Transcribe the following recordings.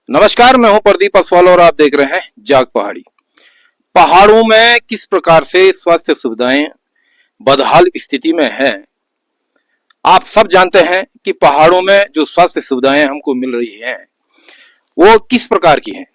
नमस्कार, मैं हूं प्रदीप असवाल और आप देख रहे हैं जाग पहाड़ी। पहाड़ों में किस प्रकार से स्वास्थ्य सुविधाएं बदहाल स्थिति में है। आप सब जानते हैं कि पहाड़ों में जो स्वास्थ्य सुविधाएं हमको मिल रही हैं वो किस प्रकार की हैं।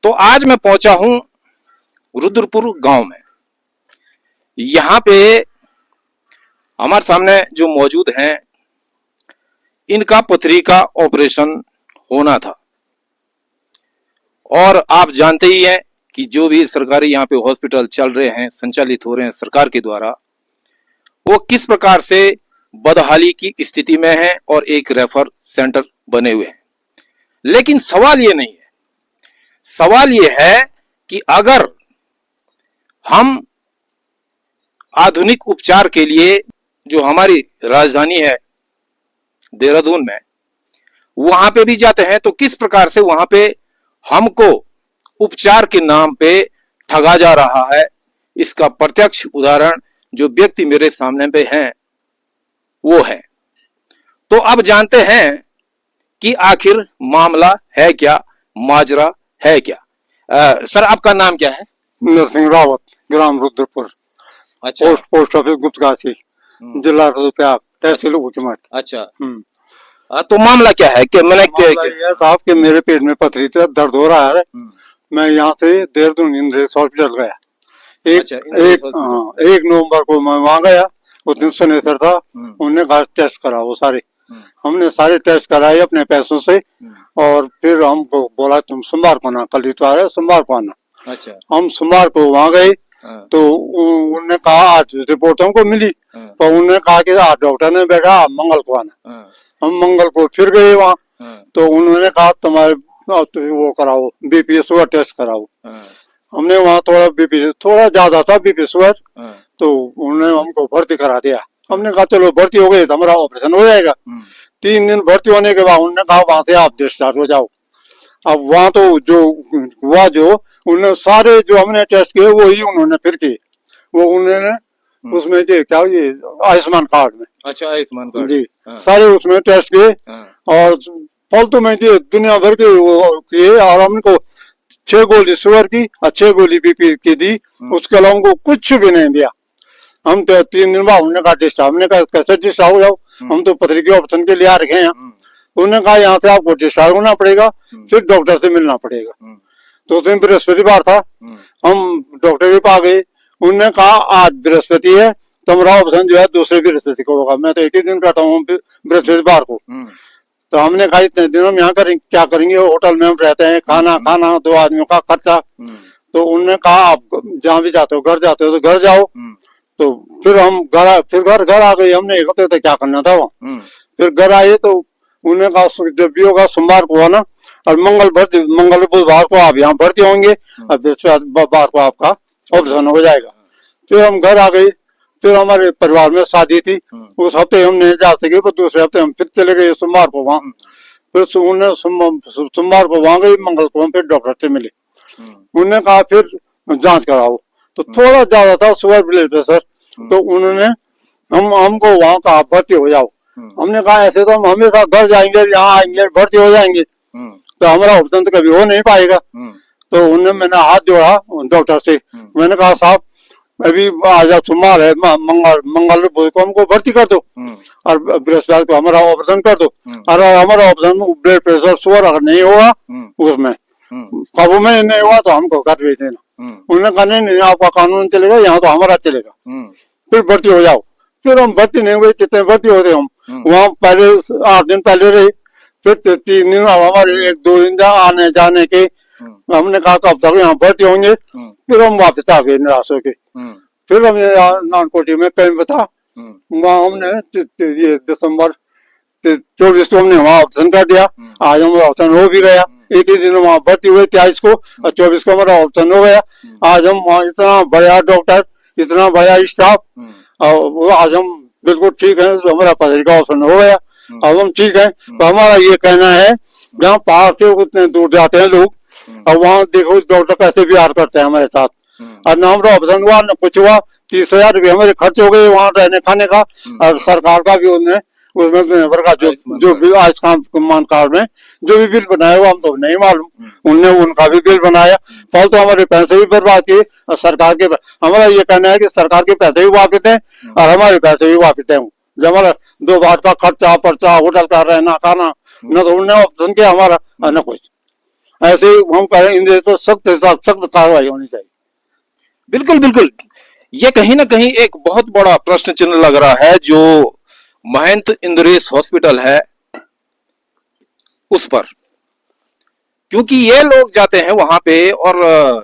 तो आज मैं पहुंचा हूं रुद्रपुर गांव में। यहां पे हमारे सामने जो मौजूद हैं, इनका पथरी का ऑपरेशन होना था और आप जानते ही हैं कि जो भी सरकारी यहाँ पे हॉस्पिटल चल रहे हैं, संचालित हो रहे हैं सरकार के द्वारा, वो किस प्रकार से बदहाली की स्थिति में है और एक रेफर सेंटर बने हुए हैं। लेकिन सवाल ये नहीं है, सवाल ये है कि अगर हम आधुनिक उपचार के लिए जो हमारी राजधानी है देहरादून में, वहां पे भी जाते हैं तो किस प्रकार से वहां पे हमको उपचार के नाम पे ठगा जा रहा है। इसका प्रत्यक्ष उदाहरण जो व्यक्ति मेरे सामने पे हैं वो है। तो अब जानते हैं कि आखिर मामला है क्या, माजरा है क्या। सर, आपका नाम क्या है? नरसिंह रावत, ग्राम रुद्रपुर। अच्छा। पोस्ट ऑफिस गुप्तगाछी, जिला रुद्रप्रयाग, तहसील उचमठ। अच्छा। तो मामला क्या है कि मैंने साहब के मेरे पेट में पथरी से दर्द हो रहा है। मैं यहाँ से देहरादून इंद्रेश हॉस्पिटल गया। एक नवंबर को मैं वहाँ गया। उस दिन शनिवार था। उन्होंने कहा टेस्ट कराओ सारे। हमने सारे टेस्ट कराए अपने पैसों से और फिर हमको बोला तुम सोमवार को आना, कल इतवार है, सोमवार को आना। अच्छा। हम सोमवार को वहाँ गए तो उन्होंने कहा आज रिपोर्ट हमको मिली, तो उन्होंने कहा कि आज डॉक्टर ने बैठा, आप मंगल को आना। हम मंगल को फिर गए वहाँ, तो उन्होंने कहा तुम्हारे वो कराओ, बीपी शुगर टेस्ट कराओ। हमने वहाँ थोड़ा बीपी थोड़ा ज्यादा था, बीपी शुगर, तो उन्होंने हमको भर्ती करा दिया। हमने कहा चलो भर्ती हो गई तो हमारा ऑपरेशन हो जाएगा। 3 दिन भर्ती होने के बाद उन्होंने कहा वहां से आप डिस्चार्ज हो जाओ। अब वहाँ तो जो हुआ, जो उन्होंने सारे जो हमने टेस्ट किए वो ही उन्होंने फिर किए। वो उन्होंने उसमें क्या ये आयुष्मान कार्ड में। अच्छा, आयुष्मान कार्ड जी। सारे उसमें टेस्ट किए और फालतू में दिए, दुनिया भर के किए और हमको 6 गोली शुगर की और 6 गोली बीपी की दी। उसके अलावा हमको कुछ भी नहीं दिया। हम 3 दिन बाद उन्होंने कहा डिस्चार्ज। हमने कहा कैसे डिस्चार्ज हो जाओ, हम तो पथरी के ऑप्शन के लिए आ रखे हैं। उन्होंने कहा यहाँ से आपको डिस्चार्ज होना पड़ेगा, फिर डॉक्टर से मिलना पड़ेगा। तो उस दिन बृहस्पतिवार था। हम डॉक्टर के पास गए। उन्होंने कहा आज बृहस्पति है तो हमारा ऑप्शन जो है दूसरे बृहस्पति को होगा। मैं तो एक ही दिन करता हूँ, बृहस्पतिवार को। तो हमने कहा इतने दिन हम यहाँ क्या करेंगे, होटल में हम रहते हैं, खाना 2 आदमियों का खर्चा। तो उन्होंने कहा आप जहाँ भी जाते हो, घर जाते हो तो घर जाओ। तो फिर हम घर आ गए। हमने एक हफ्ते तक क्या करना था वहाँ। फिर घर आए तो उन्होंने कहा जब भी होगा सोमवार को आना और मंगल बुधवार को आप यहाँ भर्ती होंगे और बुधवार को आपका ऑपरेशन हो जाएगा। फिर हम घर आ गए। फिर हमारे परिवार में शादी थी, उस हफ्ते हम नहीं जा सके, पर दूसरे हफ्ते हम फिर चले गए सोमवार को वहाँ। फिर सोमवार को वहाँ गए, मंगल को हम फिर डॉक्टर से मिले। उन्होंने कहा फिर जांच कराओ। तो थोड़ा ज्यादा था शुगर ब्लड प्रेशर, तो उन्होंने हमको वहाँ कहा भर्ती हो जाओ। हमने कहा ऐसे तो हम हमेशा घर जाएंगे, यहाँ आएंगे, भर्ती हो जाएंगे, तो हमारा ऑपरेशन तो कभी हो नहीं पाएगा। तो मैंने हाथ जोड़ा डॉक्टर से। मैंने कहा साहब अभी आज सोमवार है, मंगल को हमको भर्ती कर दो और बृहस्पतिवार को हमारा ऑपरेशन कर दो। और हमारा ऑपरेशन ब्लड प्रेशर शुगर अगर नहीं होगा, उसमें काबू में नहीं हुआ तो हमको घर भेज देना। उन्होंने कहा नहीं आपका कानून चलेगा, यहाँ तो हमारा चलेगा, फिर भर्ती हो जाओ। फिर हम भर्ती नहीं हुए। कितने भर्ती होते हम वहाँ पहले 8 दिन पहले रहे। फिर 3 दिन हमारे 1-2 दिन आने जाने के। हमने कहा कब तक यहाँ भर्ती होंगे। फिर हम वापस आ गए निराश होके। फिर हम नानकोटी में कैंप था, वहाँ हमने ये दिसंबर 24 को हमने वहाँ ऑपरेशन कर दिया। आज हम ऑपरेशन हो भी गया। एक ही दिन वहाँ भर्ती हुए 23 को और 24 को हमारा ऑपरेशन हो गया। आज हम वहाँ इतना बड़ा डॉक्टर, इतना बड़ा स्टाफ, और आज हम बिल्कुल ठीक है। तो हमारा पथरी का ऑपरेशन हो गया, अब हम ठीक है। तो हमारा ये कहना है, जहाँ पहाड़ से उतने दूर जाते हैं लोग, और वहाँ देखो डॉक्टर कैसे व्यवहार करते हैं हमारे साथ। और न हमारा ऑपरेशन हुआ न कुछ हुआ। 30,000 रुपये हमारे खर्च हो गए वहाँ रहने खाने का, और सरकार का भी उन्हें उसमें दुनिया भर का जो भी आयुष्मान कार्ड में जो भी बिल बनाया वो हम तो नहीं मालूम, उनने उनका भी बिल बनाया, फालतू हमारे पैसे भी बर्बाद किए। और सरकार के हमारा ये कहना है कि सरकार के पैसे भी वापिस दें और हमारे पैसे भी वापिस दें। जो हमारा 2 बार का खर्चा पर्चा होटल का रहना खाना न तो उनने ऑप्शन किया हमारा न कुछ। ऐसे ही हम कह रहे हैं इन तो सख्त सख्त कार्रवाई होनी चाहिए। बिल्कुल बिल्कुल, ये कहीं ना कहीं एक बहुत बड़ा प्रश्न चिन्ह लग रहा है जो महंत इंद्रेश हॉस्पिटल है उस पर, क्योंकि ये लोग जाते हैं वहां पे और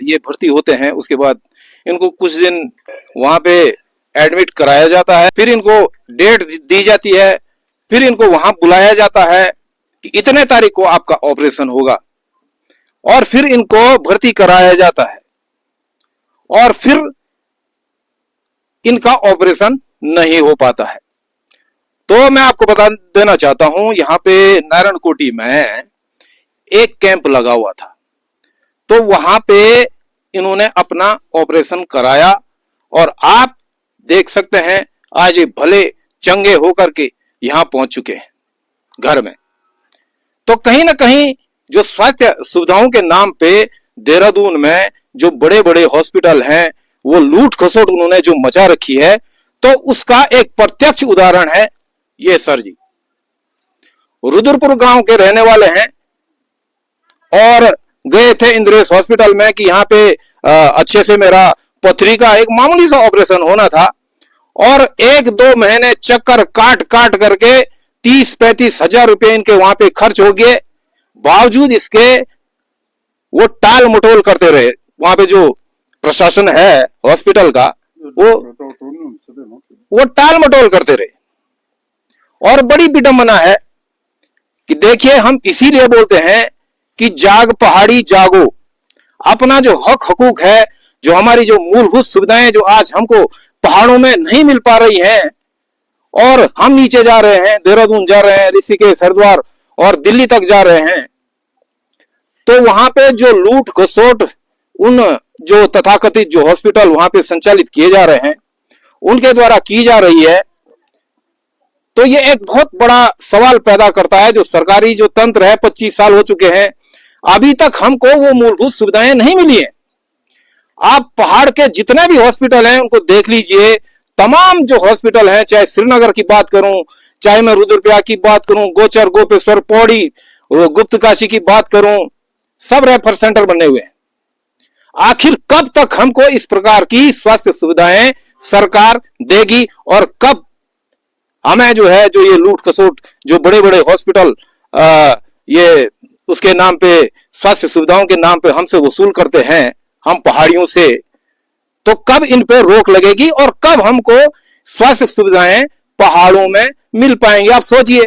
ये भर्ती होते हैं, उसके बाद इनको कुछ दिन वहां पे एडमिट कराया जाता है, फिर इनको डेट दी जाती है, फिर इनको वहां बुलाया जाता है कि इतने तारीख को आपका ऑपरेशन होगा, और फिर इनको भर्ती कराया जाता है और फिर इनका ऑपरेशन नहीं हो पाता है। तो मैं आपको बता देना चाहता हूं, यहां पे नारायणकोटी में एक कैंप लगा हुआ था, तो वहां पे इन्होंने अपना ऑपरेशन कराया और आप देख सकते हैं आज ये भले चंगे होकर के यहां पहुंच चुके हैं घर में। तो कहीं ना कहीं जो स्वास्थ्य सुविधाओं के नाम पे देहरादून में जो बड़े बड़े हॉस्पिटल हैं वो लूट खसोट उन्होंने जो मचा रखी है, तो उसका एक प्रत्यक्ष उदाहरण है ये सर जी। रुद्रपुर गांव के रहने वाले हैं और गए थे इंद्रेश हॉस्पिटल में कि यहाँ पे अच्छे से मेरा पथरी का एक मामूली सा ऑपरेशन होना था, और 1-2 महीने चक्कर काट काट करके 30-35 हजार रुपए इनके वहां पे खर्च हो गए। बावजूद इसके वो टाल मटोल करते रहे, वहां पे जो प्रशासन है हॉस्पिटल का वो टाल मटोल करते रहे। और बड़ी विडंबना है कि देखिए, हम इसीलिए बोलते हैं कि जाग पहाड़ी जागो, अपना जो हक हकूक है, जो हमारी जो मूलभूत सुविधाएं जो आज हमको पहाड़ों में नहीं मिल पा रही हैं और हम नीचे जा रहे हैं, देहरादून जा रहे हैं, ऋषिकेश हरिद्वार और दिल्ली तक जा रहे हैं, तो वहां पे जो लूट घसोट उन जो तथाकथित जो हॉस्पिटल वहां पे संचालित किए जा रहे हैं उनके द्वारा की जा रही है, तो ये एक बहुत बड़ा सवाल पैदा करता है। जो सरकारी जो तंत्र है 25 साल हो चुके हैं, अभी तक हमको वो मूलभूत सुविधाएं नहीं मिली है। आप पहाड़ के जितने भी हॉस्पिटल हैं उनको देख लीजिए, तमाम जो हॉस्पिटल हैं, चाहे श्रीनगर की बात करूं, चाहे मैं रुद्रप्रयाग की बात करूं, गोचर, गोपेश्वर, पौड़ी, गुप्त काशी की बात करूं, सब रेफर सेंटर बने हुए हैं। आखिर कब तक हमको इस प्रकार की स्वास्थ्य सुविधाएं सरकार देगी और कब हमें जो है जो ये लूट खसोट जो बड़े बड़े हॉस्पिटल ये उसके नाम पे स्वास्थ्य सुविधाओं के नाम पे हमसे वसूल करते हैं हम पहाड़ियों से, तो कब इन पे रोक लगेगी और कब हमको स्वास्थ्य सुविधाएं पहाड़ों में मिल पाएंगे? आप सोचिए,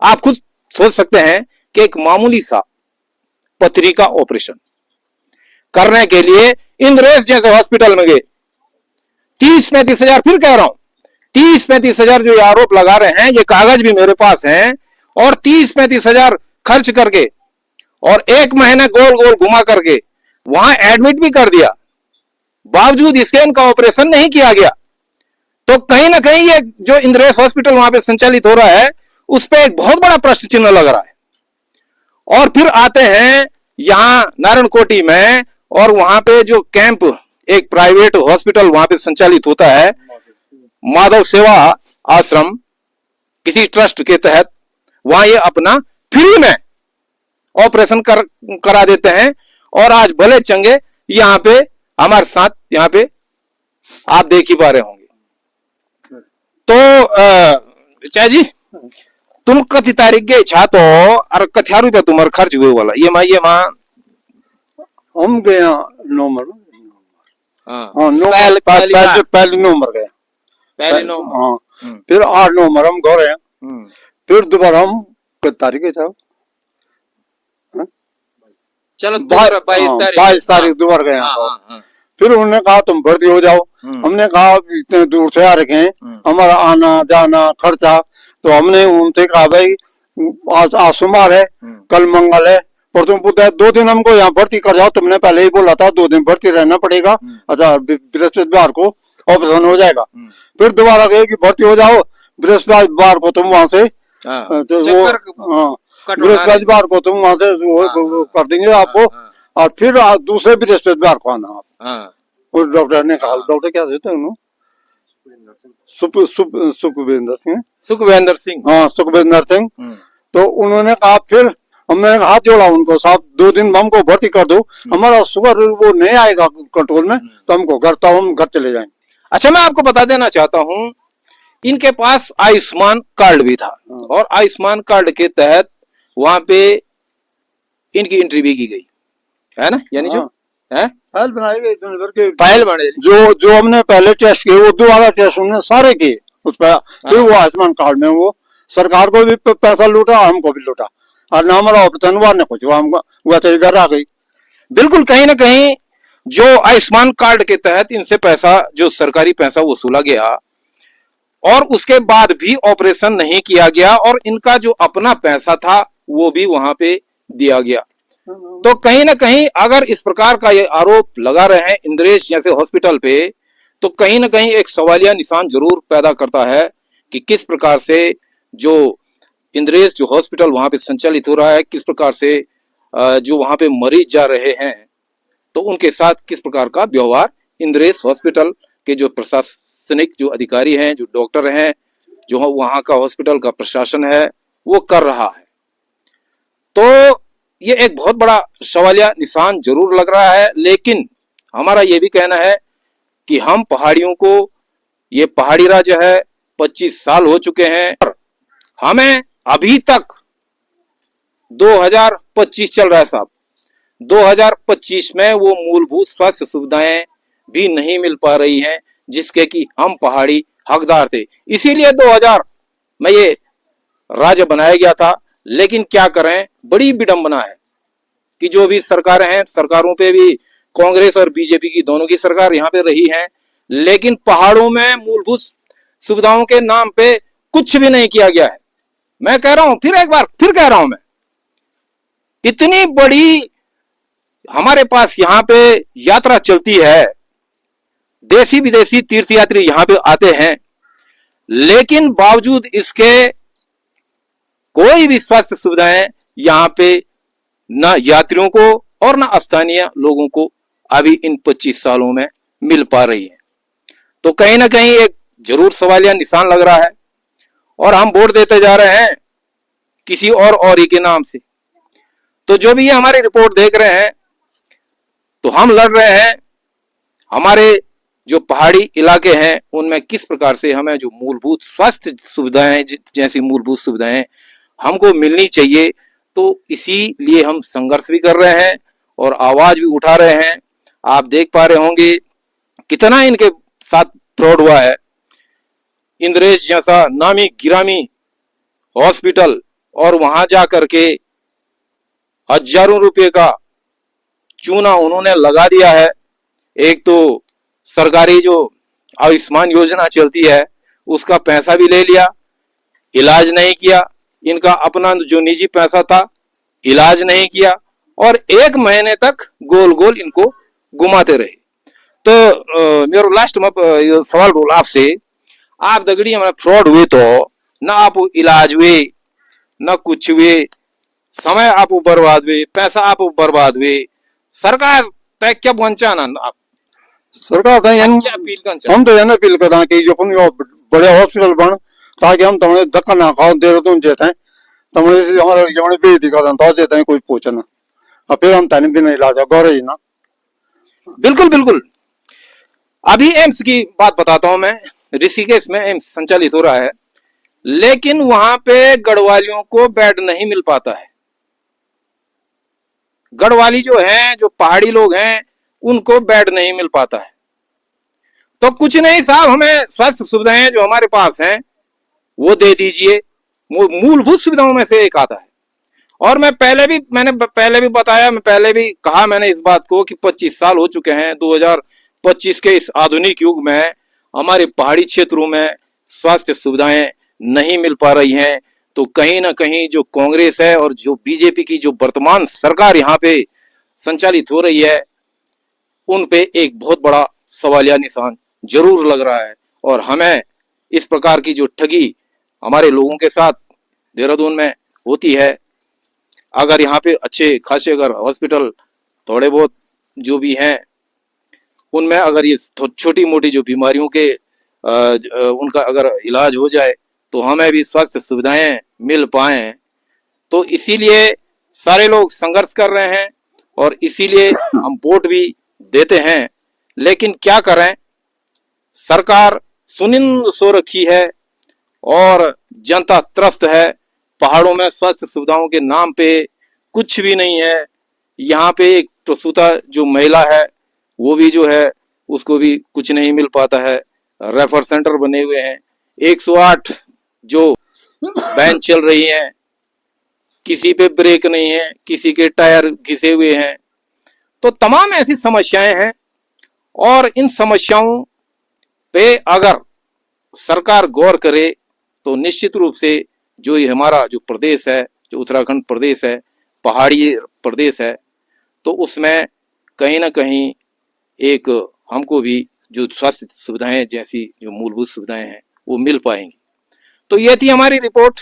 आप खुद सोच सकते हैं कि एक मामूली सा पथरी का ऑपरेशन करने के लिए इंद्रेश जैसे हॉस्पिटल में गए 30-35 हजार, फिर कह रहा हूं 30-35 हजार जो ये आरोप लगा रहे हैं, ये कागज भी मेरे पास हैं, और 30-35 हजार खर्च करके और 1 महीने गोल गोल घुमा करके वहां एडमिट भी कर दिया, बावजूद इसके इनका ऑपरेशन नहीं किया गया। तो कहीं ना कहीं ये जो इंद्रेश हॉस्पिटल वहां पे संचालित हो रहा है उस पर एक बहुत बड़ा प्रश्न चिन्ह लग रहा है। और फिर आते हैं यहां नारायणकोटी में, और वहां पे जो कैंप एक प्राइवेट हॉस्पिटल वहां पे संचालित होता है, माधव सेवा आश्रम किसी ट्रस्ट के तहत, वहां ये अपना फ्री में ऑपरेशन करा देते हैं, और आज भले चंगे यहां पे हमारे साथ यहां पे आप देख ही पा रहे होंगे। तो चाय जी, तुम कति तारीख गए छा तो और कथ्या रुपया तुम्हारा खर्च हुए वाला ये माँ हम गए 9 नंबर, हाँ, पहले नंबर गए, पहले 9, हाँ, फिर 8 नंबर हम गए हैं, फिर दोबारा हम किस तारीख है साहब, चलो 22 तारीख दोबारा गए। फिर उन्होंने कहा तुम भर्ती हो जाओ। हमने कहा इतने दूर से आ रखे हैं, हमारा आना जाना खर्चा, तो हमने उनसे कहा भाई आज सोमवार है, कल मंगल है, और तुम पूछते 2 दिन हमको यहाँ भर्ती कर जाओ, तुमने पहले ही बोला था 2 दिन भर्ती रहना पड़ेगा, अच्छा बृहस्पतिवार को ऑपरेशन हो जाएगा। फिर दोबारा गए कि भर्ती हो जाओ, बृहस्पतिवार को तुम वहां से हाँ, तो चेक वो कर हाँ, कट होना है। बृहस्पतिवार को तुम वहां से वो हाँ, कर देंगे आपको। हाँ, और फिर दूसरे बृहस्पतिवार को आना आप। हाँ, उस डॉक्टर ने कहा, हाँ। डॉक्टर क्या देते हैं उन्होंने, सुखविंदर सिंह, सुखविंदर सिंह। हाँ सुखविंदर सिंह। हम्म, तो उन्होंने कहा, फिर हमने हाथ जोड़ा उनको, साहब 2 दिन हमको भर्ती कर दो, हमारा शुगर वो नहीं आएगा कंट्रोल में तो हमको घर, तब हम घर चले जाएंगे। अच्छा, मैं आपको बता देना चाहता हूं, इनके पास आयुष्मान कार्ड भी था हाँ। और आयुष्मान कार्ड के तहत वहां पे इनकी एंट्री भी की गई है ना, यानी जो हाँ। है फाइल बनाई गई दुनिया भर के, फाइल बने। जो जो हमने पहले टेस्ट किए वो दोबारा टेस्ट हमने सारे किए उस पर, फिर वो आयुष्मान कार्ड में वो सरकार को भी पैसा लूटा और हमको भी लूटा, और ना हमारा ऑपरेशन हुआ न कुछ हुआ, हमको वैसे ही घर आ गई। बिल्कुल, कहीं ना कहीं जो आयुष्मान कार्ड के तहत इनसे पैसा, जो सरकारी पैसा वसूला गया और उसके बाद भी ऑपरेशन नहीं किया गया और इनका जो अपना पैसा था वो भी वहां पे दिया गया। तो कहीं ना कहीं अगर इस प्रकार का ये आरोप लगा रहे हैं इंद्रेश जैसे हॉस्पिटल पे, तो कहीं ना कहीं एक सवालिया निशान जरूर पैदा करता है कि किस प्रकार से जो इंद्रेश जो हॉस्पिटल वहां पे संचालित हो रहा है, किस प्रकार से जो वहां पे मरीज जा रहे हैं तो उनके साथ किस प्रकार का व्यवहार इंद्रेश हॉस्पिटल के जो प्रशासनिक जो अधिकारी हैं, जो डॉक्टर हैं, जो वहां का हॉस्पिटल का प्रशासन है वो कर रहा है। तो ये एक बहुत बड़ा सवालिया निशान जरूर लग रहा है। लेकिन हमारा ये भी कहना है कि हम पहाड़ियों को, ये पहाड़ी राज्य है, 25 साल हो चुके हैं और हमें अभी तक 2025 चल रहा है साहब, 2025 में वो मूलभूत स्वास्थ्य सुविधाएं भी नहीं मिल पा रही हैं जिसके कि हम पहाड़ी हकदार थे। इसीलिए 2000 में ये राज्य बनाया गया था। लेकिन क्या करें, बड़ी विडंबना है कि जो भी सरकारें हैं, सरकारों पे भी कांग्रेस और बीजेपी की दोनों की सरकार यहाँ पे रही है, लेकिन पहाड़ों में मूलभूत सुविधाओं के नाम पे कुछ भी नहीं किया गया है। मैं कह रहा हूं, फिर एक बार फिर कह रहा हूं, मैं इतनी बड़ी हमारे पास यहाँ पे यात्रा चलती है, देशी विदेशी तीर्थयात्री यहाँ पे आते हैं, लेकिन बावजूद इसके कोई भी स्वास्थ्य सुविधाएं यहाँ पे न यात्रियों को और न स्थानीय लोगों को अभी इन 25 सालों में मिल पा रही है। तो कहीं ना कहीं एक जरूर सवालिया निशान लग रहा है और हम वोट देते जा रहे हैं किसी और ही के नाम से। तो जो भी ये हमारी रिपोर्ट देख रहे हैं, तो हम लड़ रहे हैं हमारे जो पहाड़ी इलाके हैं उनमें किस प्रकार से हमें जो मूलभूत स्वास्थ्य सुविधाएं, जैसी मूलभूत सुविधाएं हमको मिलनी चाहिए। तो इसीलिए हम संघर्ष भी कर रहे हैं और आवाज भी उठा रहे हैं। आप देख पा रहे होंगे कितना इनके साथ फ्रॉड हुआ है। इंद्रेश जैसा नामी गिरामी हॉस्पिटल और वहां जा करके हजारों रुपए का चूना उन्होंने लगा दिया है। एक तो सरकारी जो आयुष्मान योजना चलती है उसका पैसा भी ले लिया, इलाज नहीं किया, इनका अपना जो निजी पैसा था इलाज नहीं किया और 1 महीने तक गोल गोल इनको घुमाते रहे। तो मेरा लास्ट में सवाल रोल आपसे, आप दगड़ी हमारे फ्रॉड हुए तो ना आप इलाज हुए ना कुछ हुए, समय आप बर्बाद हुए, पैसा आप बर्बाद हुए, सरकार तय क्या पहुंचा ना आप सरकार तो क्या अपील कर हम तो ये अपील करता कि जो बड़े हॉस्पिटल बन, ताकि हम तुम्हें धक्का ना खाओ, देहरादून देते हैं तुम्हें हमारे जमने बेइज्जती कर तो देते हैं कोई पूछना, और फिर हम तने भी नहीं इलाज गौर ही ना। बिल्कुल बिल्कुल। अभी एम्स की बात बताता हूं मैं, ऋषिकेश में एम्स संचालित हो रहा है, लेकिन वहां पे गढ़वालियों को बेड नहीं मिल पाता है। गढ़वाली जो हैं, जो पहाड़ी लोग हैं, उनको बेड नहीं मिल पाता है। तो कुछ नहीं साहब, हमें स्वास्थ्य सुविधाएं जो हमारे पास हैं वो दे दीजिए। वो मूलभूत सुविधाओं में से एक आता है। और मैंने पहले भी बताया, मैं पहले भी कहा मैंने इस बात को कि 25 साल हो चुके हैं। 2025 के इस आधुनिक युग में हमारे पहाड़ी क्षेत्रों में स्वास्थ्य सुविधाएं नहीं मिल पा रही हैं। तो कहीं ना कहीं जो कांग्रेस है और जो बीजेपी की जो वर्तमान सरकार यहाँ पे संचालित हो रही है, उन पे एक बहुत बड़ा सवालिया निशान जरूर लग रहा है। और हमें इस प्रकार की जो ठगी हमारे लोगों के साथ देहरादून में होती है। अगर यहाँ पे अच्छे खासे अगर हॉस्पिटल थोड़े बहुत जो भी हैं उनमें अगर ये छोटी मोटी जो बीमारियों के उनका अगर इलाज हो जाए तो हमें भी स्वास्थ्य सुविधाएं मिल पाएं। तो इसीलिए सारे लोग संघर्ष कर रहे हैं और इसीलिए हम वोट भी देते हैं। लेकिन क्या करें, सरकार सुनिंद सो रखी है और जनता त्रस्त है। पहाड़ों में स्वास्थ्य सुविधाओं के नाम पे कुछ भी नहीं है। यहाँ पे एक प्रसूता जो महिला है वो भी जो है उसको भी कुछ नहीं मिल पाता है। रेफर सेंटर बने हुए हैं, 108 जो वैन चल रही हैं, किसी पे ब्रेक नहीं है, किसी के टायर घिसे हुए हैं। तो तमाम ऐसी समस्याएं हैं और इन समस्याओं पे अगर सरकार गौर करे तो निश्चित रूप से जो ये हमारा जो प्रदेश है, जो उत्तराखंड प्रदेश है, पहाड़ी प्रदेश है, तो उसमें कहीं ना कहीं एक हमको भी जो स्वास्थ्य सुविधाएं जैसी जो मूलभूत सुविधाएं हैं वो मिल पाएंगी। तो ये थी हमारी रिपोर्ट।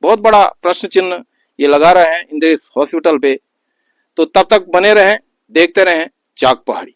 बहुत बड़ा प्रश्न चिन्ह ये लगा रहे हैं इंद्रेश हॉस्पिटल पे। तो तब तक बने रहें, देखते रहें जाग पहाड़ी।